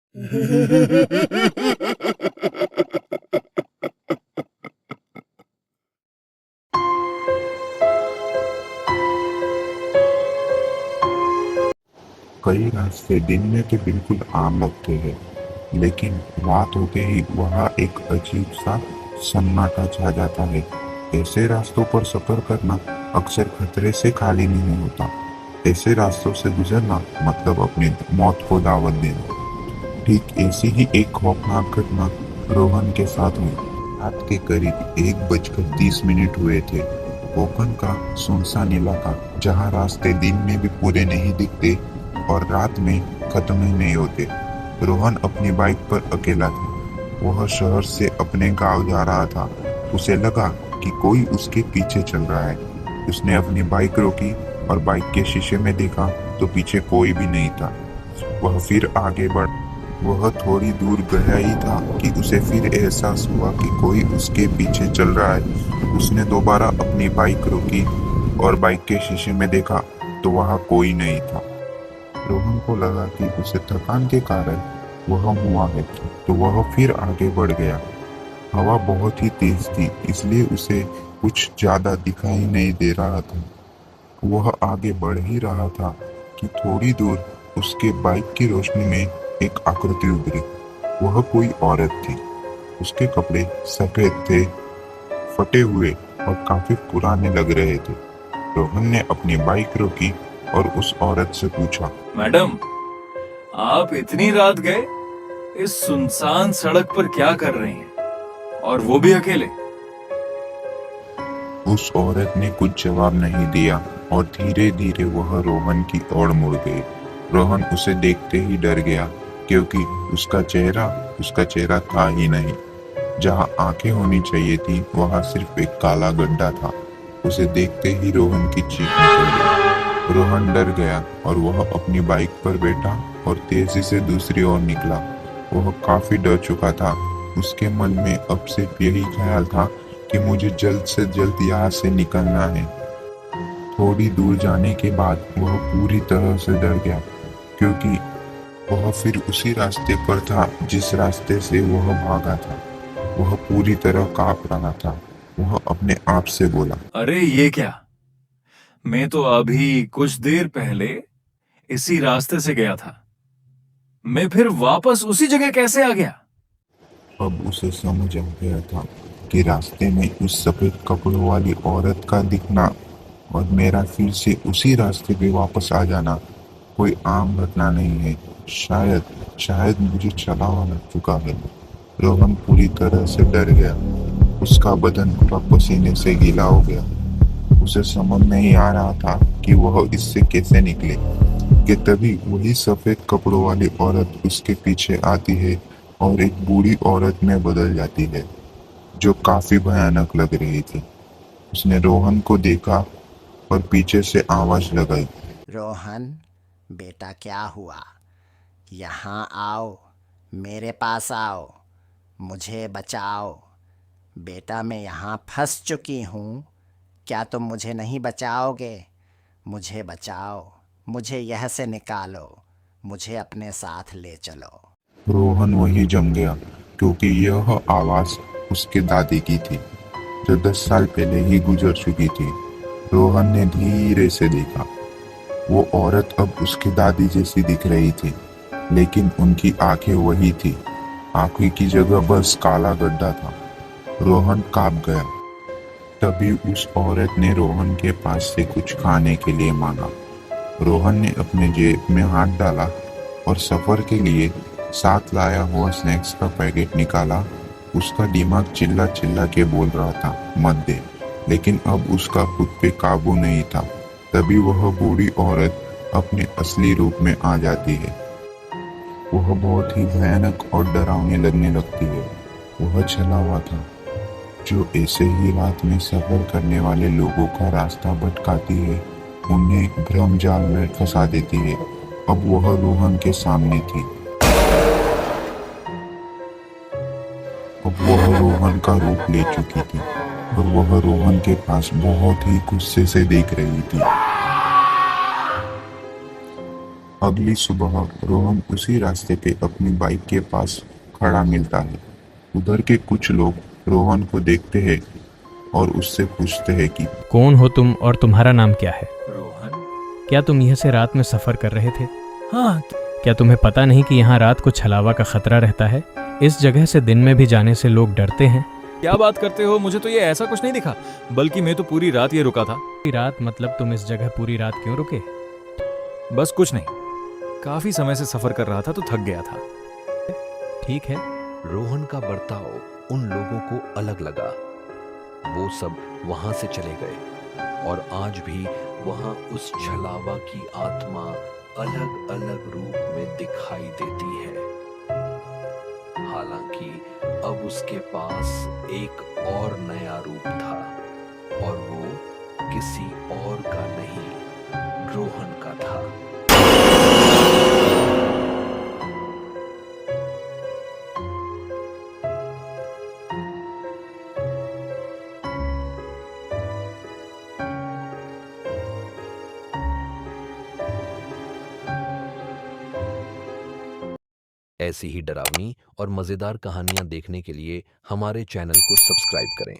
कई रास्ते दिन में तो बिल्कुल आम लगते हैं, लेकिन रात होते ही वहाँ एक अजीब सा सन्नाटा छा जाता है। ऐसे रास्तों पर सफर करना अक्सर खतरे से खाली नहीं होता। ऐसे रास्तों से गुजरना मतलब अपनी मौत को दावत देना। ठीक ऐसी ही एक खौफनाक घटना रोहन के साथ हुई। रात के करीब 1:30 हुए थे। कोकण का सुनसान इलाका, जहाँ रास्ते दिन में भी पूरे नहीं दिखते और रात में खत्म ही नहीं होते। रोहन अपनी बाइक पर अकेला था। वह शहर से अपने गांव जा रहा था। उसे लगा कि कोई उसके पीछे चल रहा है। उसने अपनी बाइक रोकी और बाइक के शीशे में देखा तो पीछे कोई भी नहीं था। वह फिर आगे बढ़ वह थोड़ी दूर गया ही था कि उसे फिर एहसास हुआ कि कोई उसके पीछे चल रहा है। उसने दोबारा अपनी बाइक रोकी और बाइक के शीशे में देखा तो वहां कोई नहीं था। रोहन को लगा कि उसे थकान के कारण वह हुआ है, तो वह फिर आगे बढ़ गया। हवा बहुत ही तेज थी, इसलिए उसे कुछ ज्यादा दिखाई नहीं दे रहा था। वह आगे बढ़ ही रहा था कि थोड़ी दूर उसके बाइक की रोशनी में एक आकृति उभरी। वह कोई औरत थी। उसके कपड़े सफेद थे, फटे हुए और काफी पुराने लग रहे थे। रोहन ने अपनी बाइक रोकी और उस औरत से पूछा, मैडम, आप इतनी रात गए इस सुनसान सड़क पर क्या कर रही हैं? और वो भी अकेले? उस औरत ने कुछ जवाब नहीं दिया और धीरे धीरे वह रोहन की ओर मुड़ गई। रोहन उसे देखते ही डर गया, क्योंकि उसका चेहरा था ही नहीं। जहां आंखें होनी चाहिए थी वहां सिर्फ एक काला गड्ढा था। उसे देखते ही रोहन की चीख निकल गई। रोहन डर गया और वह अपनी बाइक पर बैठा और तेजी से दूसरी ओर निकला। वह काफी डर चुका था। उसके मन में अब सिर्फ यही ख्याल था कि मुझे जल्द से जल्द यहाँ से निकलना है। थोड़ी दूर जाने के बाद वह पूरी तरह से डर गया, क्योंकि वह फिर उसी रास्ते पर था जिस रास्ते से वह भागा था। वह पूरी तरह कांप रहा था। वह अपने आप से बोला, अरे ये क्या! मैं तो अभी कुछ देर पहले इसी रास्ते से गया था। मैं फिर वापस उसी जगह कैसे आ गया? अब उसे समझ आ गया था कि रास्ते में उस सफेद कपड़ों वाली औरत का दिखना और मेरा फिर से उसी रास्ते पे वापस आ जाना कोई आम घटना नहीं है। शायद शायद मुझे छलावा लग चुका है। रोहन पूरी तरह से डर गया। उसका बदन पूरा पसीने से गीला हो गया। उसे समझ नहीं आ रहा था कि वह इससे कैसे निकले, कि तभी वही सफेद कपड़ों वाली औरत उसके पीछे आती है और एक बूढ़ी औरत में बदल जाती है, जो काफी भयानक लग रही थी। उसने रोहन को देखा और पीछे से आवाज लगाई, रोहन, बेटा क्या हुआ? यहाँ आओ, मेरे पास आओ, मुझे बचाओ। बेटा मैं यहाँ फंस चुकी हूँ, क्या तुम मुझे नहीं बचाओगे? मुझे बचाओ, मुझे यह से निकालो, मुझे अपने साथ ले चलो। रोहन वही जम गया, क्योंकि यह आवाज उसके दादी की थी, जो 10 साल पहले ही गुजर चुकी थी। रोहन ने धीरे से देखा। वो औरत अब उसकी दादी जैसी दिख रही थी, लेकिन उनकी आंखें वही थी। आंखों की जगह बस काला गड्ढा था। रोहन कांप गया। तभी उस औरत ने रोहन के पास से कुछ खाने के लिए मांगा। रोहन ने अपने जेब में हाथ डाला और सफर के लिए साथ लाया हुआ स्नैक्स का पैकेट निकाला। उसका दिमाग चिल्ला चिल्ला के बोल रहा था, मत दे, लेकिन अब उसका खुद पे काबू नहीं था। तभी वह बूढ़ी औरत अपने असली रूप में आ जाती है। वह बहुत ही भयानक और डरावनी लगने लगती है। वह छला हुआ था, जो ऐसे ही रात में सफर करने वाले लोगों का रास्ता भटकाती है, उन्हें भ्रम जाल में फंसा देती है। अब वह रोहन के सामने थी। अब वह रोहन का रूप ले चुकी थी और वह रोहन के पास बहुत ही गुस्से से देख रही थी। अगली सुबह रोहन उसी रास्ते पे अपनी बाइक के पास खड़ा मिलता है। उधर के कुछ लोग रोहन को देखते हैं और उससे पूछते हैं कि कौन हो तुम और तुम्हारा नाम क्या है? रोहन। क्या तुम यह से रात में सफर कर रहे थे? हाँ। क्या तुम्हें पता नहीं कि यहाँ रात को छलावा का खतरा रहता है? इस जगह से दिन में भी जाने से लोग डरते हैं। क्या बात करते हो, मुझे तो ये ऐसा कुछ नहीं दिखा, बल्कि मैं तो पूरी रात ये रुका था। पूरी रात मतलब तुम इस जगह पूरी रात क्यों रुके? बस कुछ नहीं, काफी समय से सफर कर रहा था तो थक गया था। ठीक है। रोहन का बर्ताव उन लोगों को अलग लगा। वो सब वहां से चले गए और आज भी वहां उस छलावा की आत्मा अलग अलग रूप में दिखाई देती है। हालांकि अब उसके पास एक और नया रूप था और वो किसी और का नहीं, रोहन का था। ऐसी ही डरावनी और मजेदार कहानियां देखने के लिए हमारे चैनल को सब्सक्राइब करें।